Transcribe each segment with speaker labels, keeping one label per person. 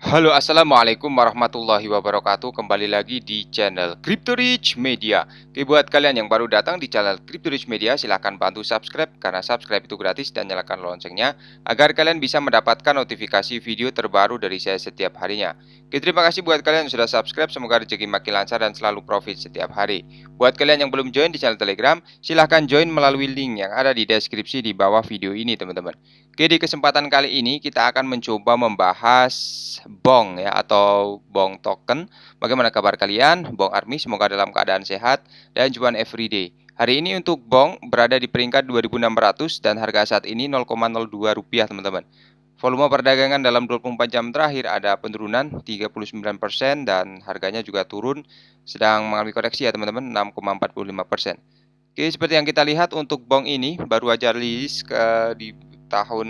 Speaker 1: Halo, assalamualaikum warahmatullahi wabarakatuh. Kembali lagi di channel Crypto Rich Media. Oke, buat kalian yang baru datang di channel Crypto Rich Media, silahkan bantu subscribe karena subscribe itu gratis dan nyalakan loncengnya agar kalian bisa mendapatkan notifikasi video terbaru dari saya setiap harinya. Oke, terima kasih buat kalian yang sudah subscribe. Semoga rezeki makin lancar dan selalu profit setiap hari. Buat kalian yang belum join di channel Telegram, silahkan join melalui link yang ada di deskripsi di bawah video ini, teman-teman. Oke, di kesempatan kali ini kita akan mencoba membahas Bong ya atau Bong token. Bagaimana kabar kalian? Bong Army semoga dalam keadaan sehat dan cuan everyday. Hari ini untuk Bong berada di peringkat 2600 dan harga saat ini 0,02 rupiah, teman-teman. Volume perdagangan dalam 24 jam terakhir ada penurunan 39% dan harganya juga turun sedang mengalami koreksi ya, teman-teman, 6,45%. Oke, seperti yang kita lihat untuk Bong ini baru aja rilis di tahun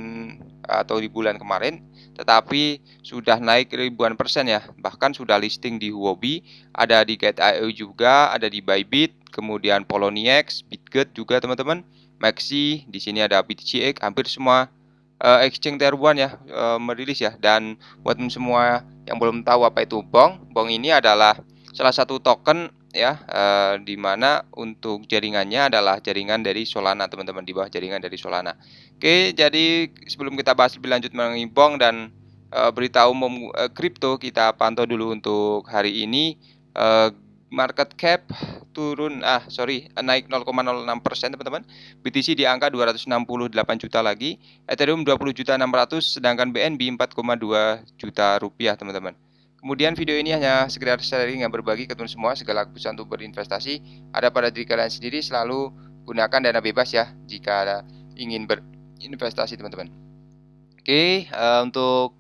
Speaker 1: atau di bulan kemarin, tetapi sudah naik ribuan persen ya. Bahkan sudah listing di Huobi, ada di Gate.io juga, ada di Bybit, kemudian Poloniex, Bitget juga, teman-teman. Maxi, di sini ada BTCX, hampir semua exchange tier 1 ya merilis ya. Dan buat semua yang belum tahu apa itu Bong, Bong ini adalah salah satu token ya, di mana untuk jaringannya adalah jaringan dari Solana, teman-teman, di bawah jaringan dari Solana. Oke, jadi sebelum kita bahas lebih lanjut mengenai Bong dan berita umum kripto, kita pantau dulu untuk hari ini. Market cap naik 0,06%, teman-teman. BTC di angka 268 juta lagi, Ethereum 20.600.000, sedangkan BNB 4,2 juta rupiah, teman-teman. Kemudian video ini hanya sekedar sharing yang berbagi ke teman semua. Segala keputusan untuk berinvestasi ada pada diri kalian sendiri. Selalu gunakan dana bebas ya jika ada ingin berinvestasi, teman-teman. Oke, untuk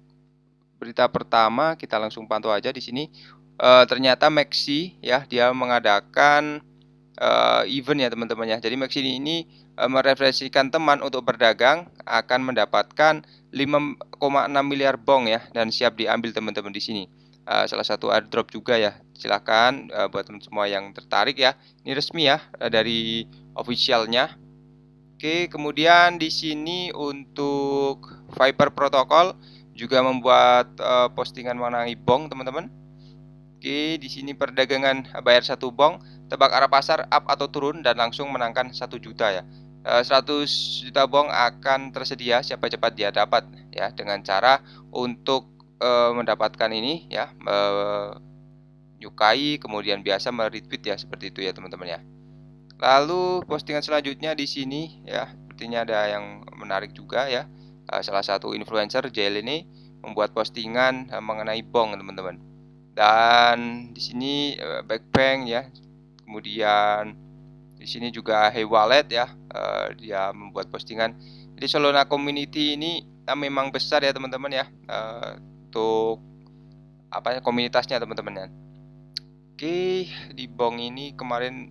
Speaker 1: berita pertama kita langsung pantau aja di sini. Ternyata Maxi ya, dia mengadakan event ya, teman-teman ya. Jadi Maxi ini merefleksikan teman untuk berdagang akan mendapatkan 5,6 miliar Bong ya, dan siap diambil, teman-teman, di sini. Salah satu airdrop juga ya. Silahkan buat teman semua yang tertarik ya. Ini resmi ya dari officialnya. Oke, kemudian di sini untuk Viper Protocol juga membuat postingan mengenai Bong, teman-teman. Oke, di sini perdagangan bayar 1 Bong, tebak arah pasar up atau turun dan langsung menangkan 1 juta ya. 100 juta Bong akan tersedia, siapa cepat dia dapat ya, dengan cara untuk mendapatkan ini ya, menyukai kemudian biasa meretweet ya, seperti itu ya, teman-teman ya. Lalu postingan selanjutnya di sini ya, sepertinya ada yang menarik juga ya. Salah satu influencer Jail ini membuat postingan mengenai Bong, teman-teman. Dan di sini Backbank ya. Kemudian di sini juga Hey Wallet ya. Dia membuat postingan. Jadi Solana community ini memang besar ya, teman-teman ya. Untuk apa ya, komunitasnya, teman-teman ya. Oke, di Bong ini kemarin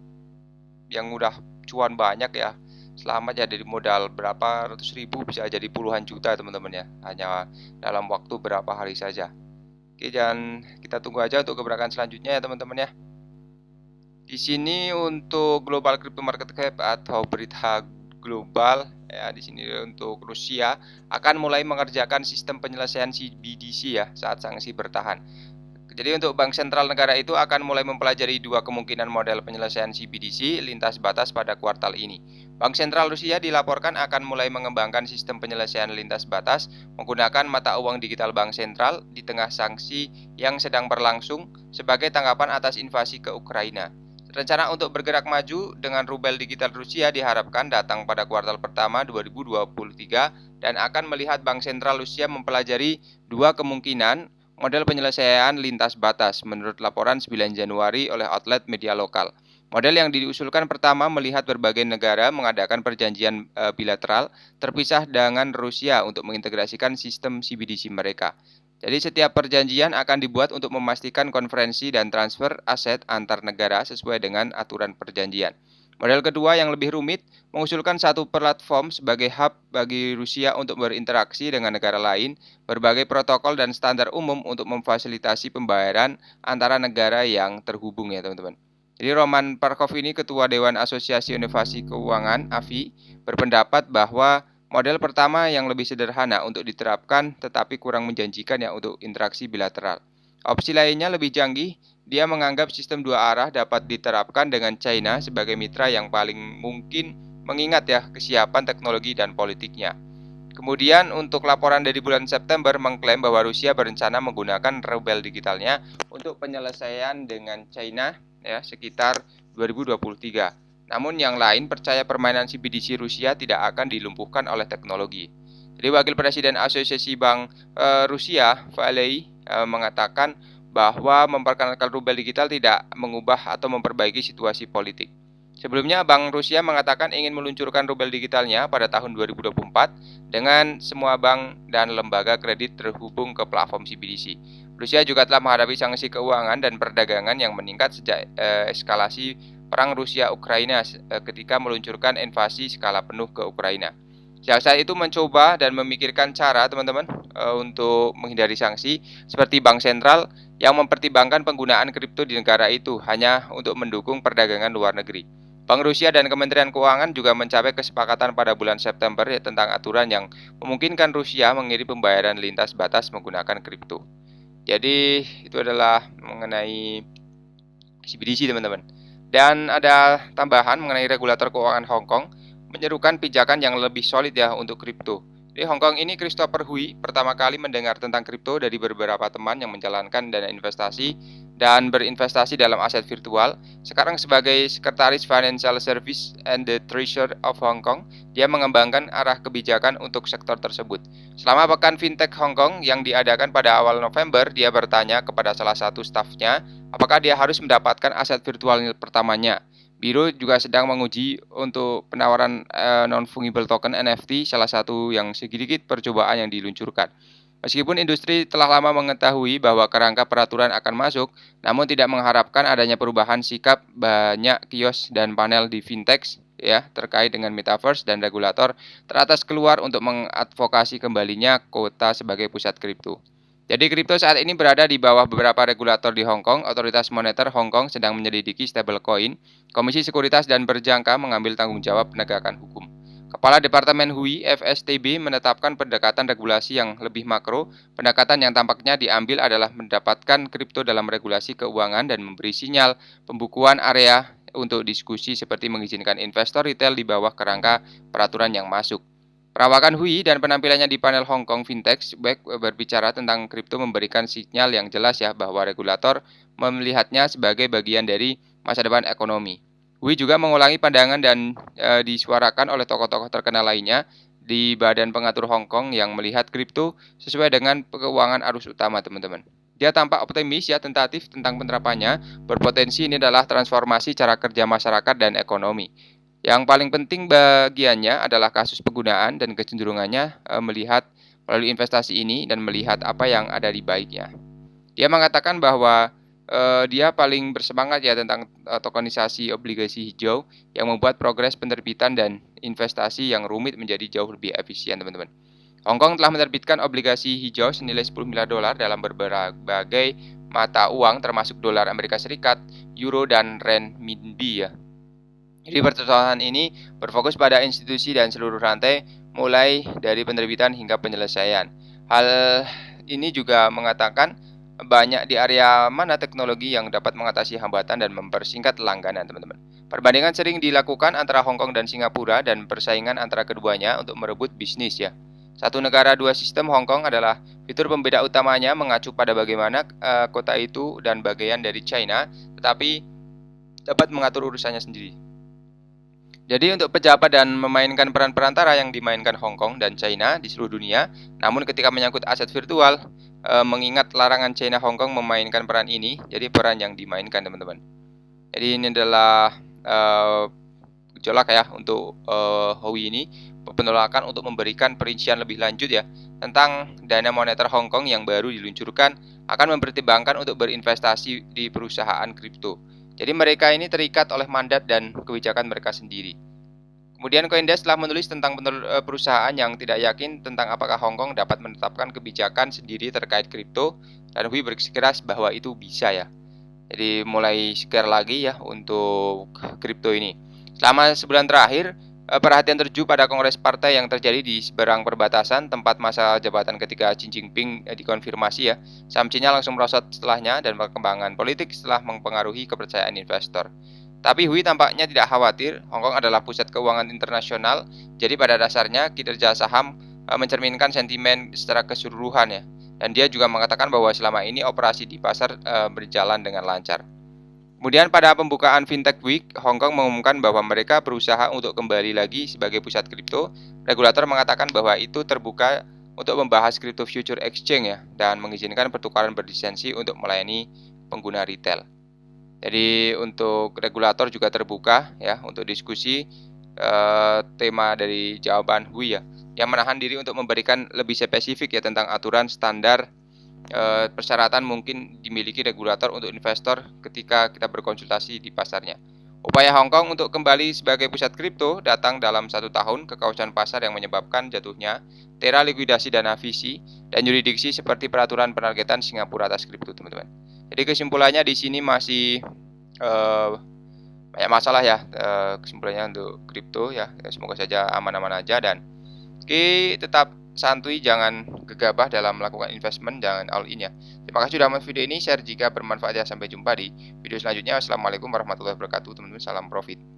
Speaker 1: yang udah cuan banyak ya, selamat ya, dari modal berapa ratus ribu bisa jadi puluhan juta, teman-teman ya, hanya dalam waktu berapa hari saja. Oke, dan kita tunggu aja untuk gebrakan selanjutnya ya, teman-teman ya. Di sini untuk global crypto market cap atau berita global ya, di sini untuk Rusia akan mulai mengerjakan sistem penyelesaian CBDC ya saat sanksi bertahan. Jadi untuk bank sentral negara itu akan mulai mempelajari dua kemungkinan model penyelesaian CBDC lintas batas pada kuartal ini. Bank sentral Rusia dilaporkan akan mulai mengembangkan sistem penyelesaian lintas batas menggunakan mata uang digital bank sentral di tengah sanksi yang sedang berlangsung sebagai tanggapan atas invasi ke Ukraina. Rencana untuk bergerak maju dengan rubel digital Rusia diharapkan datang pada kuartal pertama 2023 dan akan melihat bank sentral Rusia mempelajari dua kemungkinan model penyelesaian lintas batas, menurut laporan 9 Januari oleh outlet media lokal. Model yang diusulkan pertama melihat berbagai negara mengadakan perjanjian bilateral terpisah dengan Rusia untuk mengintegrasikan sistem CBDC mereka. Jadi setiap perjanjian akan dibuat untuk memastikan konferensi dan transfer aset antar negara sesuai dengan aturan perjanjian. Model kedua yang lebih rumit mengusulkan satu platform sebagai hub bagi Rusia untuk berinteraksi dengan negara lain, berbagai protokol dan standar umum untuk memfasilitasi pembayaran antara negara yang terhubung ya, teman-teman. Jadi Roman Parkov ini, Ketua Dewan Asosiasi Inovasi Keuangan (AFI), berpendapat bahwa Model pertama yang lebih sederhana untuk diterapkan tetapi kurang menjanjikan ya untuk interaksi bilateral. Opsi lainnya lebih canggih, dia menganggap sistem dua arah dapat diterapkan dengan China sebagai mitra yang paling mungkin mengingat ya kesiapan teknologi dan politiknya. Kemudian untuk laporan dari bulan September mengklaim bahwa Rusia berencana menggunakan rubel digitalnya untuk penyelesaian dengan China ya sekitar 2023. Namun yang lain percaya permainan CBDC Rusia tidak akan dilumpuhkan oleh teknologi. Jadi Wakil Presiden Asosiasi Bank Rusia, Valery, mengatakan bahwa memperkenalkan rubel digital tidak mengubah atau memperbaiki situasi politik. Sebelumnya, Bank Rusia mengatakan ingin meluncurkan rubel digitalnya pada tahun 2024 dengan semua bank dan lembaga kredit terhubung ke platform CBDC. Rusia juga telah menghadapi sanksi keuangan dan perdagangan yang meningkat sejak eskalasi perang Rusia-Ukraina ketika meluncurkan invasi skala penuh ke Ukraina. Sejak saat itu mencoba dan memikirkan cara teman-teman untuk menghindari sanksi seperti bank sentral yang mempertimbangkan penggunaan kripto di negara itu hanya untuk mendukung perdagangan luar negeri. Bank Rusia dan Kementerian Keuangan juga mencapai kesepakatan pada bulan September ya, tentang aturan yang memungkinkan Rusia mengirim pembayaran lintas batas menggunakan kripto. Jadi itu adalah mengenai CBDC teman-teman. Dan ada tambahan mengenai regulator keuangan Hong Kong menyerukan pijakan yang lebih solid ya untuk kripto. Di Hong Kong ini Christopher Hui pertama kali mendengar tentang kripto dari beberapa teman yang menjalankan dana investasi dan berinvestasi dalam aset virtual. Sekarang sebagai Sekretaris Financial Service and the Treasurer of Hong Kong, dia mengembangkan arah kebijakan untuk sektor tersebut. Selama pekan fintech Hong Kong yang diadakan pada awal November, dia bertanya kepada salah satu stafnya apakah dia harus mendapatkan aset virtual pertamanya. Biro juga sedang menguji untuk penawaran non-fungible token NFT, salah satu yang sedikit percobaan yang diluncurkan. Meskipun industri telah lama mengetahui bahwa kerangka peraturan akan masuk, namun tidak mengharapkan adanya perubahan sikap banyak kios dan panel di fintech ya terkait dengan metaverse dan regulator teratas keluar untuk mengadvokasi kembalinya kota sebagai pusat kripto. Jadi kripto saat ini berada di bawah beberapa regulator di Hong Kong. Otoritas Moneter Hong Kong sedang menyelidiki stablecoin. Komisi Sekuritas dan Berjangka mengambil tanggung jawab penegakan hukum. Kepala Departemen Hui FSTB menetapkan pendekatan regulasi yang lebih makro. Pendekatan yang tampaknya diambil adalah mendapatkan kripto dalam regulasi keuangan dan memberi sinyal pembukuan area untuk diskusi seperti mengizinkan investor retail di bawah kerangka peraturan yang masuk. Perawakan Hui dan penampilannya di panel Hong Kong Fintech Week berbicara tentang kripto memberikan sinyal yang jelas ya bahwa regulator melihatnya sebagai bagian dari masa depan ekonomi. Hui juga mengulangi pandangan dan disuarakan oleh tokoh-tokoh terkenal lainnya di Badan Pengatur Hong Kong yang melihat kripto sesuai dengan keuangan arus utama teman-teman. Dia tampak optimis ya tentatif tentang penerapannya, berpotensi ini adalah transformasi cara kerja masyarakat dan ekonomi. Yang paling penting bagiannya adalah kasus penggunaan dan kecenderungannya melihat melalui investasi ini dan melihat apa yang ada di baiknya. Dia mengatakan bahwa dia paling bersemangat ya tentang tokenisasi obligasi hijau yang membuat progres penerbitan dan investasi yang rumit menjadi jauh lebih efisien, teman-teman. Hong Kong telah menerbitkan obligasi hijau senilai 10 miliar dolar dalam berbagai mata uang termasuk dolar Amerika Serikat, euro dan renminbi ya. Jadi persoalan ini berfokus pada institusi dan seluruh rantai mulai dari penerbitan hingga penyelesaian. Hal ini juga mengatakan banyak di area mana teknologi yang dapat mengatasi hambatan dan mempersingkat langganan, teman-teman. Perbandingan sering dilakukan antara Hong Kong dan Singapura dan persaingan antara keduanya untuk merebut bisnis ya. Satu negara dua sistem Hong Kong adalah fitur pembeda utamanya mengacu pada bagaimana kota itu dan bagian dari China, tetapi dapat mengatur urusannya sendiri. Jadi untuk pejabat dan memainkan peran perantara yang dimainkan Hong Kong dan China di seluruh dunia, namun ketika menyangkut aset virtual, mengingat larangan China Hong Kong memainkan peran ini, jadi peran yang dimainkan teman-teman. Jadi ini adalah gejolak ya untuk Hui ini, penolakan untuk memberikan perincian lebih lanjut ya tentang dana moneter Hong Kong yang baru diluncurkan akan mempertimbangkan untuk berinvestasi di perusahaan kripto. Jadi mereka ini terikat oleh mandat dan kebijakan mereka sendiri. Kemudian CoinDesk telah menulis tentang perusahaan yang tidak yakin tentang apakah Hong Kong dapat menetapkan kebijakan sendiri terkait kripto, dan Hui bersikeras bahwa itu bisa ya. Jadi mulai segar lagi ya untuk kripto ini. Selama sebulan terakhir, perhatian tertuju pada kongres partai yang terjadi di seberang perbatasan tempat masa jabatan ketiga Xi Jinping dikonfirmasi ya. Saham China langsung merosot setelahnya dan perkembangan politik setelah mempengaruhi kepercayaan investor. Tapi Hui tampaknya tidak khawatir, Hong Kong adalah pusat keuangan internasional, jadi pada dasarnya kinerja saham mencerminkan sentimen secara keseluruhan ya. Dan dia juga mengatakan bahwa selama ini operasi di pasar berjalan dengan lancar. Kemudian pada pembukaan Fintech Week, Hong Kong mengumumkan bahwa mereka berusaha untuk kembali lagi sebagai pusat kripto. Regulator mengatakan bahwa itu terbuka untuk membahas crypto future exchange ya, dan mengizinkan pertukaran berlisensi untuk melayani pengguna retail. Jadi untuk regulator juga terbuka ya untuk diskusi tema dari jawaban Hui ya, yang menahan diri untuk memberikan lebih spesifik ya tentang aturan standar persyaratan mungkin dimiliki regulator untuk investor ketika kita berkonsultasi di pasarnya. Upaya Hong Kong untuk kembali sebagai pusat kripto datang dalam 1 tahun ke kawasan pasar yang menyebabkan jatuhnya tera likuidasi dana visi dan yurisdiksi seperti peraturan penargetan Singapura atas kripto, teman-teman. Jadi kesimpulannya di sini masih banyak masalah ya, kesimpulannya untuk kripto ya. Semoga saja aman-aman aja dan tetap santuy, jangan gegabah dalam melakukan investment, jangan all in ya. Terima kasih sudah menonton video ini, share jika bermanfaat ya. Sampai jumpa di video selanjutnya. Assalamualaikum warahmatullahi wabarakatuh, teman-teman. Salam profit.